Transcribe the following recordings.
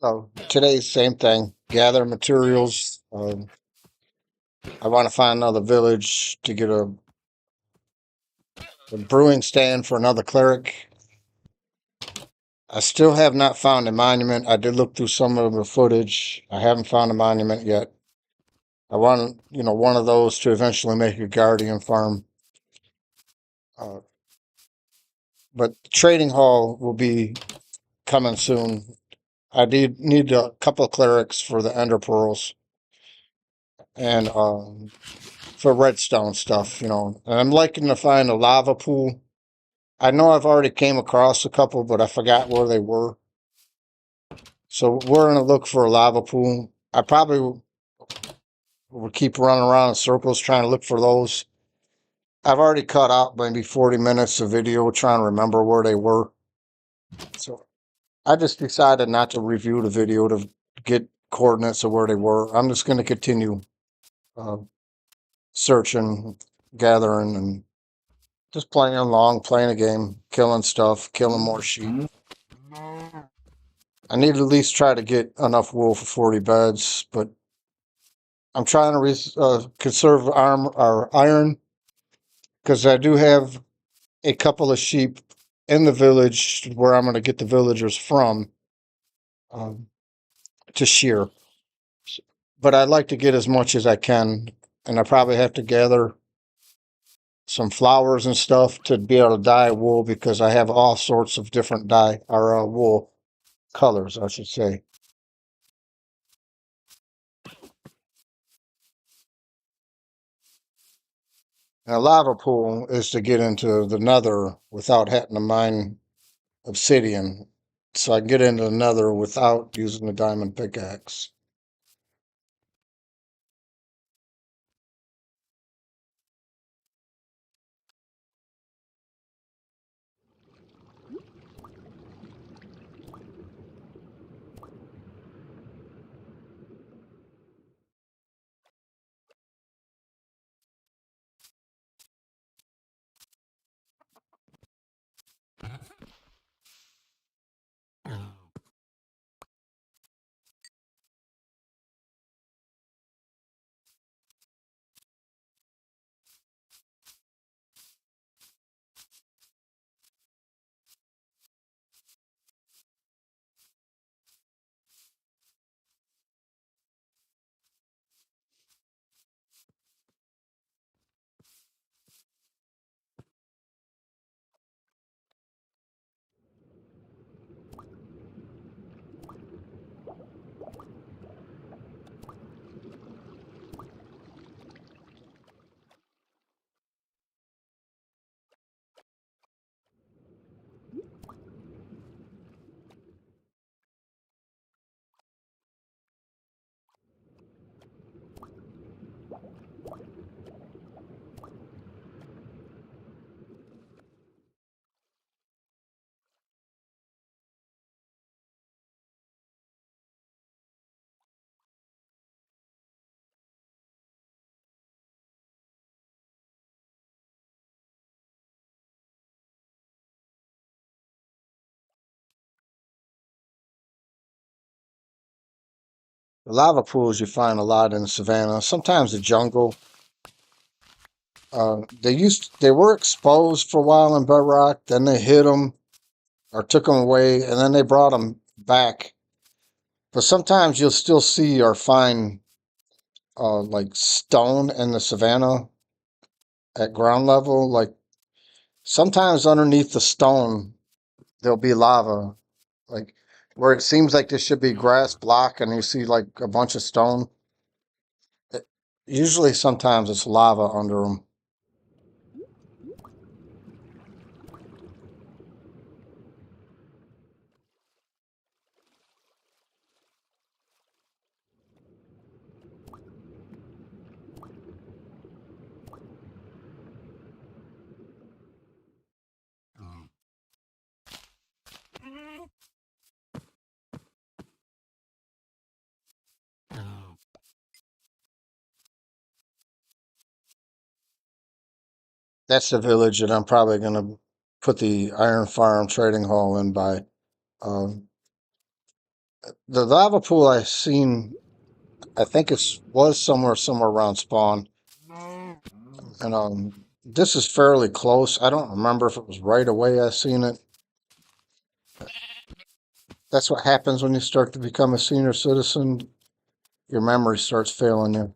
So today's same thing. Gather materials. I want to find another village to get a brewing stand for another cleric. I still have not found a monument. I did look through some of the footage. I haven't found a monument yet. I want, one of those to eventually make a guardian farm. Uh, but the trading hall will be coming soon. I need a couple of clerics for the ender pearls and for redstone stuff. And I'm liking to find a lava pool. I know I've already came across a couple, but I forgot where they were. So we're gonna look for a lava pool. I probably will keep running around in circles trying to look for those. I've already cut out maybe 40 minutes of video trying to remember where they were. So I just decided not to review the video to get coordinates of where they were. I'm just going to continue uh, searching, gathering, and just playing along, playing a game, killing stuff, killing more sheep. I need to at least try to get enough wool for 40 beds, but I'm trying to conserve iron because I do have a couple of sheep in the village where I'm going to get the villagers from um, to shear. But I'd like to get as much as I can, and I probably have to gather some flowers and stuff to be able to dye wool because I have all sorts of different dye or wool colors, I should say. And a lava pool is to get into the nether without having to mine obsidian. So I can get into the nether without using the diamond pickaxe. The lava pools you find a lot in the savannah, sometimes the jungle. They were exposed for a while in Bedrock, then they hid them or took them away, and then they brought them back. But sometimes you'll still see or find like stone in the savannah at ground level. Like sometimes underneath the stone there'll be lava, like where it seems like there should be grass block, and you see like a bunch of stone. It, usually, sometimes it's lava under them. That's the village that I'm probably going to put the Iron Farm Trading Hall in by. Um, The lava pool I seen, I think it's was somewhere around spawn, and this is fairly close. I don't remember if it was right away I seen it. That's what happens when you start to become a senior citizen. Your memory starts failing you.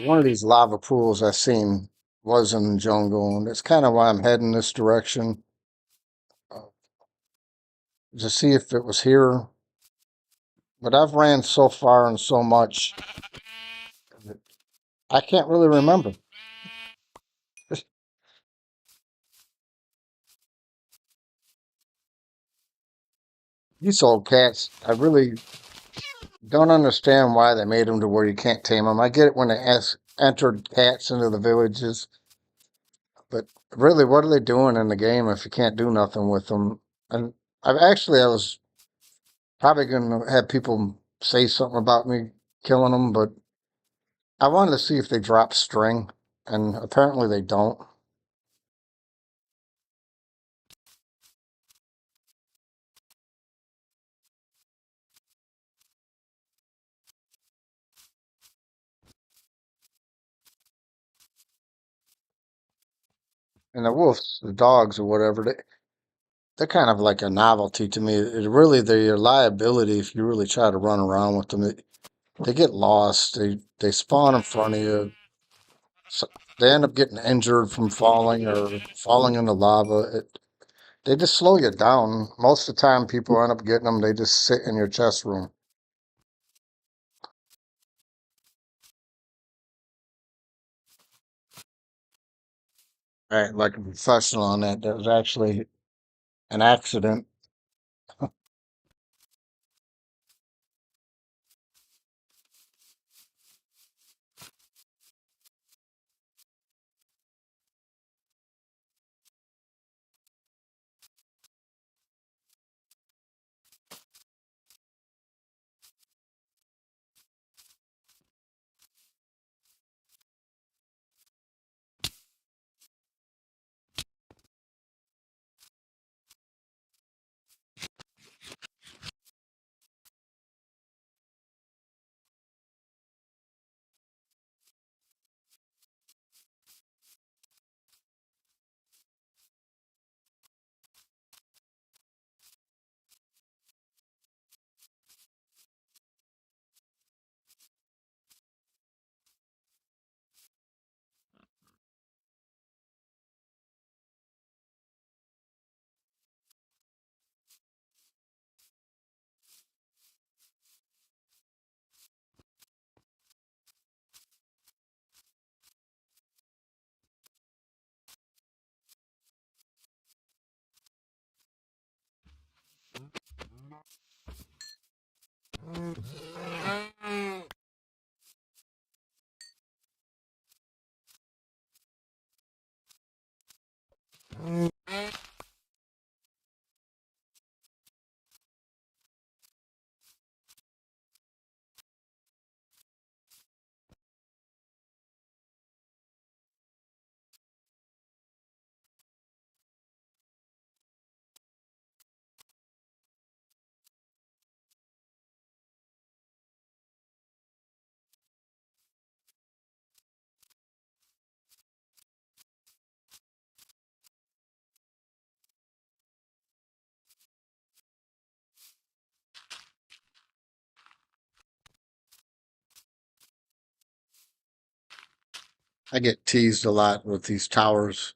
One of these lava pools I seen was in the jungle, and that's kind of why I'm heading this direction uh, to see if it was here. But I've ran so far and so much that I can't really remember. These old cats, I really don't understand why they made them to where you can't tame them. I get it when they entered cats into the villages, but really, what are they doing in the game if you can't do nothing with them? And I was probably going to have people say something about me killing them, but I wanted to see if they drop string, and apparently they don't. And the wolves, the dogs, or whatever, they're kind of like a novelty to me. It really, they're a liability if you really try to run around with them. They get lost. They spawn in front of you. So they end up getting injured from falling or falling in the lava. They just slow you down. Most of the time, people end up getting them. They just sit in your chest room. Right, like a professional on that. That was actually an accident. I get teased a lot with these towers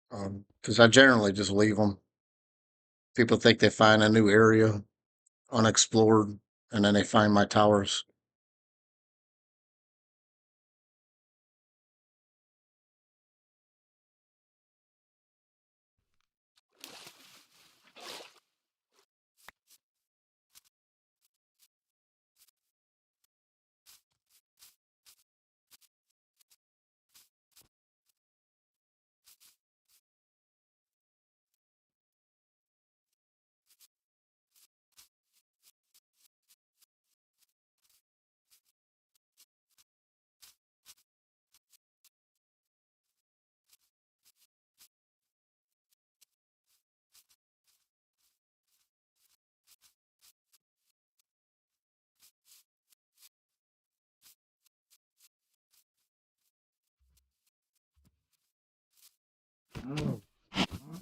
because I generally just leave them. People think they find a new area unexplored, and then they find my towers.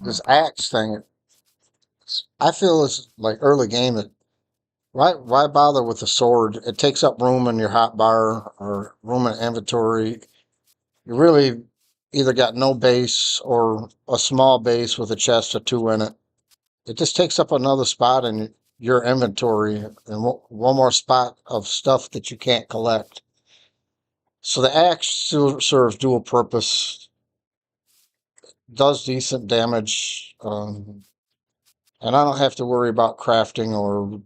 this axe thing, I feel is like early game. Why bother with the sword? It takes up room in your hotbar or room in inventory. You really either got no base or a small base with a chest or two in it. It just takes up another spot in your inventory and one more spot of stuff that you can't collect. So the axe serves dual purpose, does decent damage, and I don't have to worry about crafting or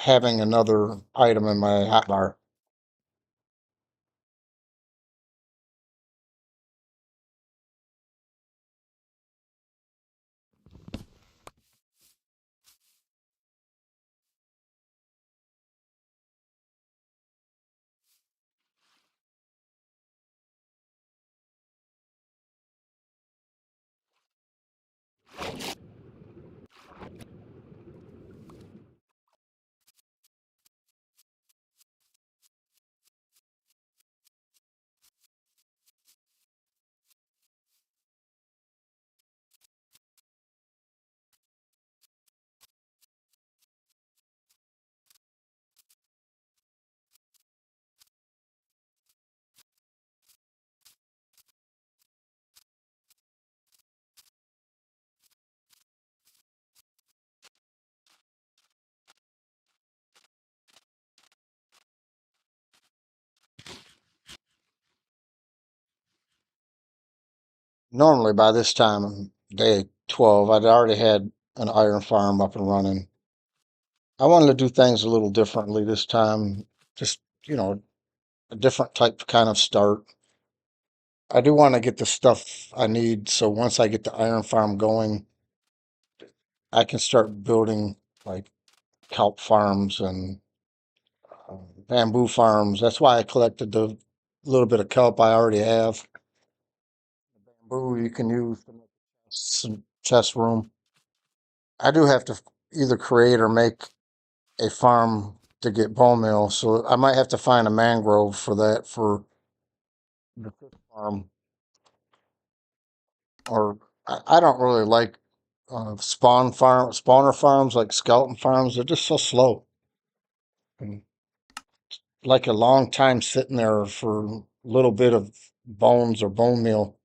having another item in my hotbar. Normally by this time, day 12, I'd already had an iron farm up and running. I wanted to do things a little differently this time. Just, a different type kind of start. I do want to get the stuff I need so once I get the iron farm going, I can start building like kelp farms and bamboo farms. That's why I collected the little bit of kelp I already have. Bamboo you can use to make some chest room. I do have to either create or make a farm to get bone meal, so I might have to find a mangrove for that for the fish farm. Or I don't really like spawner farms like skeleton farms. They're just so slow and like a long time sitting there for a little bit of bones or bone meal.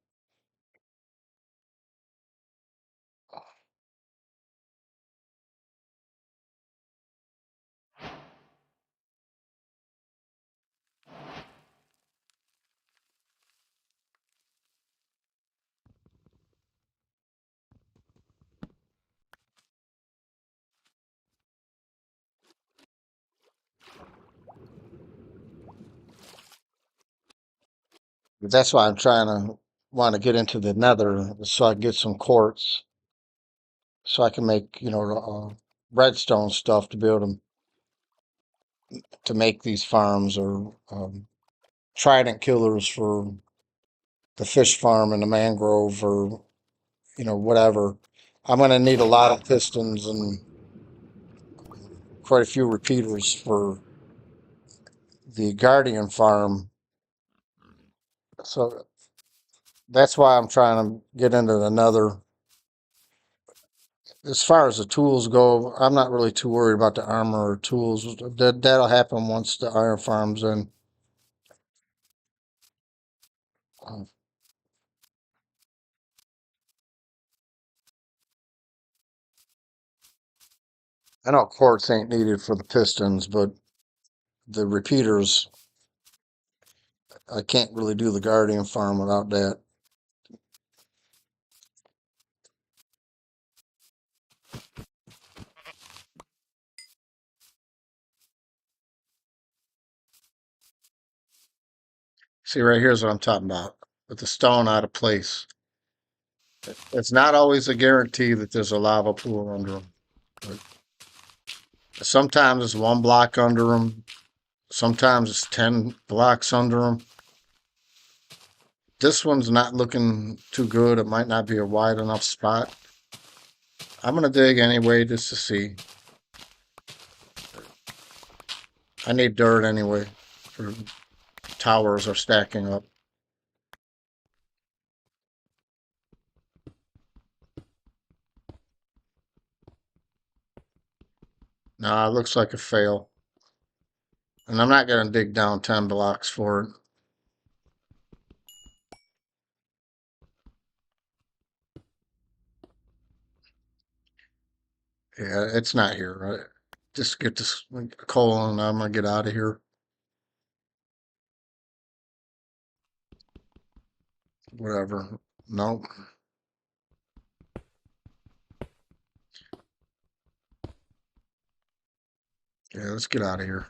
But that's why I'm trying to want to get into the nether so I can get some quartz so I can make redstone stuff to build them to make these farms or trident killers for the fish farm and the mangrove or whatever. I'm going to need a lot of pistons and quite a few repeaters for the guardian farm. So that's why I'm trying to get into another. As far as the tools go, I'm not really too worried about the armor or tools. That'll happen once the iron farm's in. Uh, I know quartz ain't needed for the pistons, but the repeaters, I can't really do the guardian farm without that. See, right here's what I'm talking about with the stone out of place. It's not always a guarantee that there's a lava pool under them. But sometimes it's one block under them. Sometimes it's 10 blocks under them. This one's not looking too good. It might not be a wide enough spot. I'm going to dig anyway just to see. I need dirt anyway for towers are stacking up. Nah, it looks like a fail. And I'm not going to dig down 10 blocks for it. Yeah, it's not here. Right? Just get this coal and I'm going to get out of here. Whatever. Nope. Yeah, let's get out of here.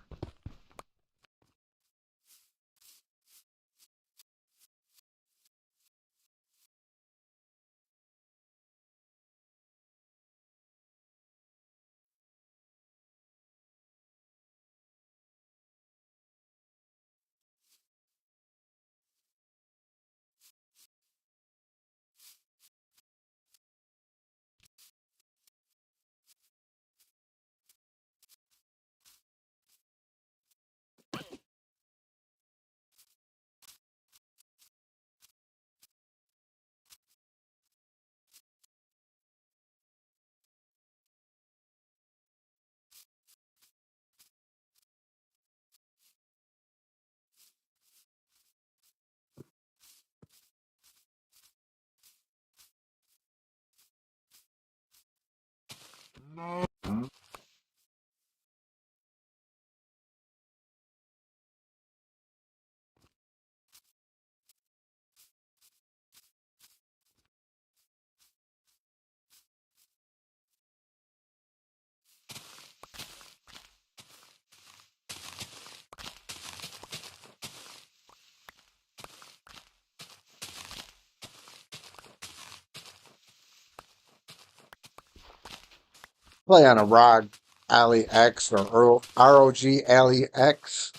Play on a ROG Ally X or ROG Ally X.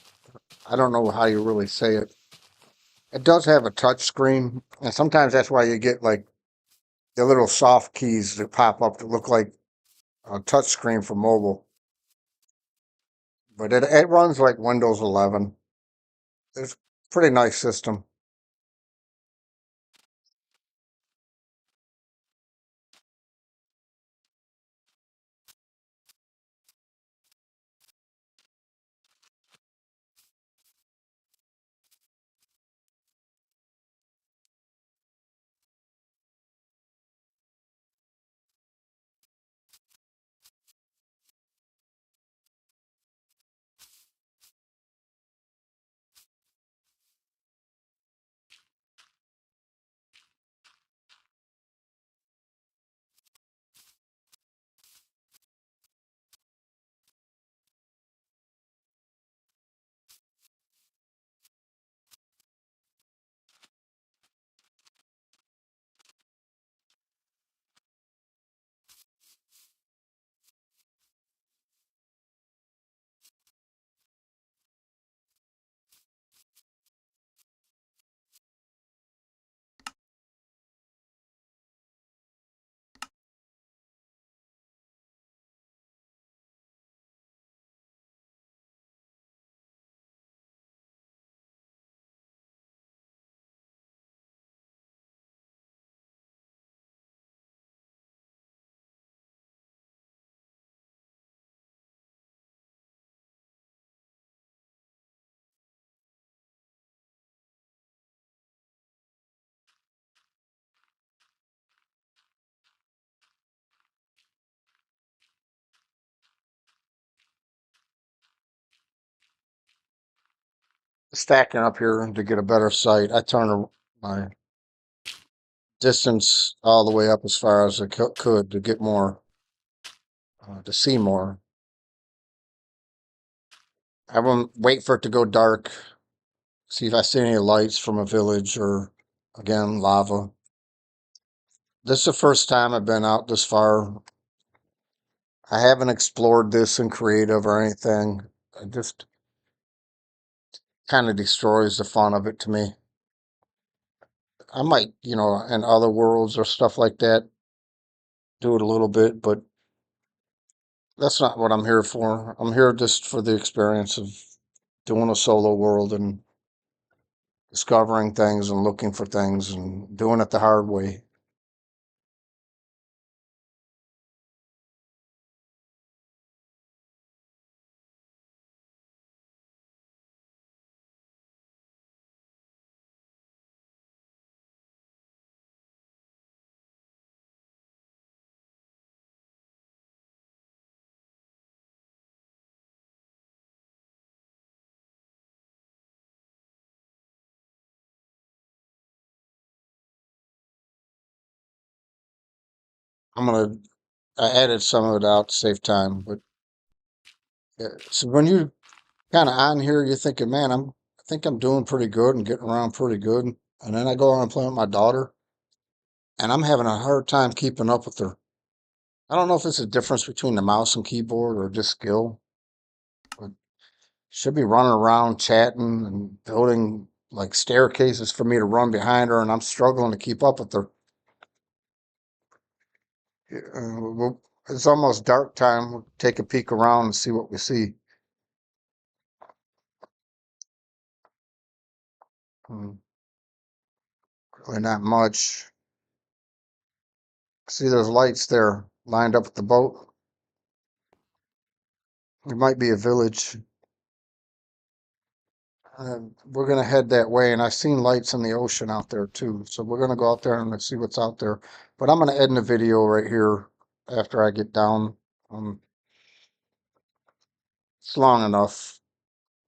I don't know how you really say it. It does have a touch screen, and sometimes that's why you get like the little soft keys that pop up that look like a touch screen for mobile. But it runs like Windows 11. It's a pretty nice system. Stacking up here to get a better sight. I turn my distance all the way up as far as I could to get more, to see more. I won't wait for it to go dark. See if I see any lights from a village or, again, lava. This is the first time I've been out this far. I haven't explored this in creative or anything. It just kind of destroys the fun of it to me. I might, in other worlds or stuff like that, do it a little bit, but that's not what I'm here for. I'm here just for the experience of doing a solo world and discovering things and looking for things and doing it the hard way. I added some of it out to save time, but yeah. So when you kind of on here, you're thinking, man, I think I'm doing pretty good and getting around pretty good. And then I go on and play with my daughter, and I'm having a hard time keeping up with her. I don't know if it's a difference between the mouse and keyboard or just skill, but she'll be running around chatting and building like staircases for me to run behind her, and I'm struggling to keep up with her. It's almost dark time. We'll take a peek around and see what we see. Hmm, Really not much. See those lights there lined up with the boat? It might be a village. We're gonna head that way, and I've seen lights in the ocean out there too. So we're gonna go out there and let's see what's out there. But I'm gonna end the video right here after I get down. It's long enough.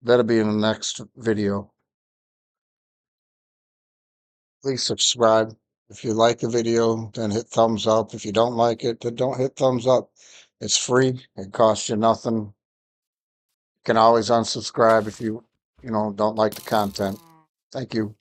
That'll be in the next video. Please subscribe. If you like the video, then hit thumbs up. If you don't like it, then don't hit thumbs up. It's free. It costs you nothing. You can always unsubscribe if you don't like the content. Thank you.